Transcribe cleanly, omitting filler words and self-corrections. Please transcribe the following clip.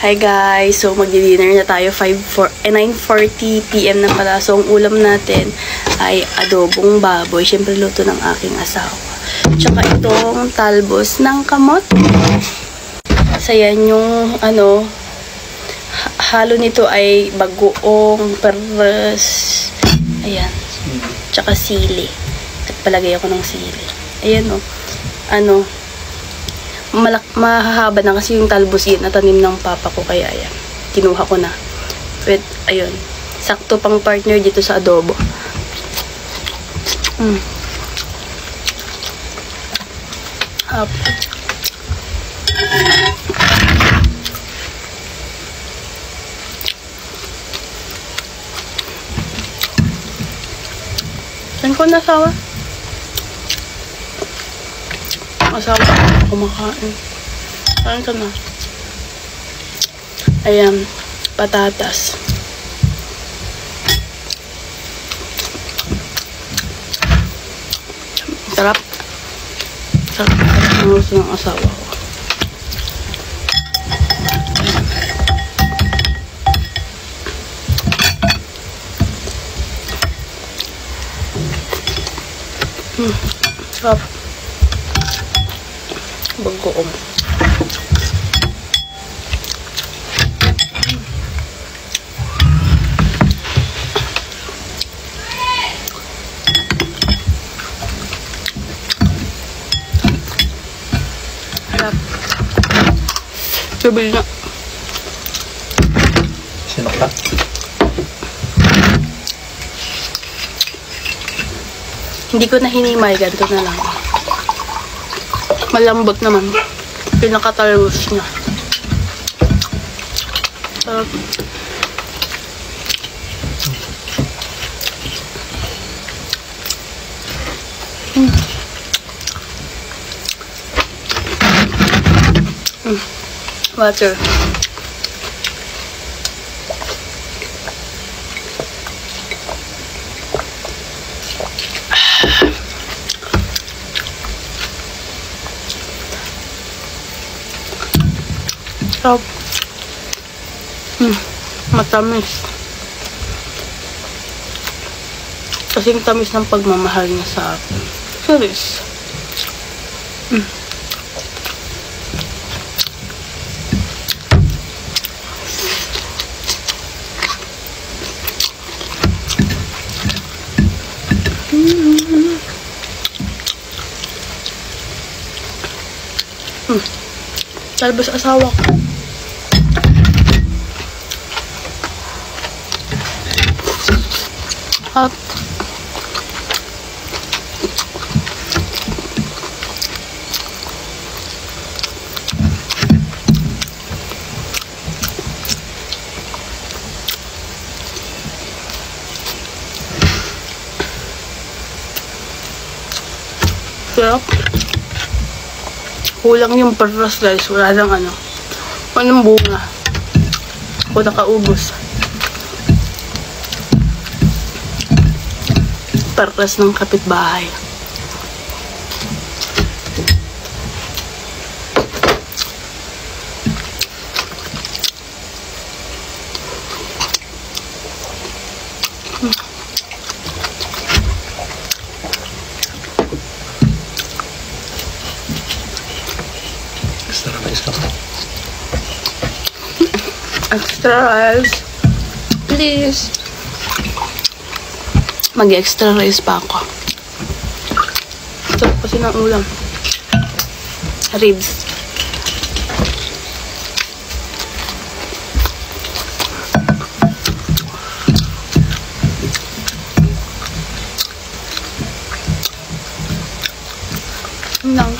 Hi guys! So magdi-dinner na tayo 9:40 PM na pala. So ang ulam natin ay adobong baboy. Siyempre luto ng aking asawa. Tsaka itong talbos ng kamot. So yan yung halo nito ay bagoong, peres, ayan. Tsaka sili. At palagay ako ng sili. Ayan o. Mahahaba na kasi yung talbos yun na tanim ng papa ko, kaya ayan, kinuha ko na. But ayun, sakto pang partner dito sa adobo. Up. Saan ko nasawa? Asawa ko kumakain. Saan ka na? Ayan, patatas. Sarap. Sarap ang gusto ng asawa ko. Sarap. Bagoong. Harap. Sabi na. Sinok ka? Hindi ko na hinimay. Ganito na lang. Malambot naman. Pinakatalbos niya. Sarap. Water. Sarap. Matamis. Kasing tamis ng pagmamahal niya sa akin. Serious. Talbos asawa ko. Hot. Sarap. Kulang yung peres guys. Wala lang anong bunga. Ako nakaubos. Peres ng kapitbahay. Extra rice ka pa. Extra rice. Please. Mag-extra rice pa ako. Sarap kasi ng ulam. Ribs. Lang.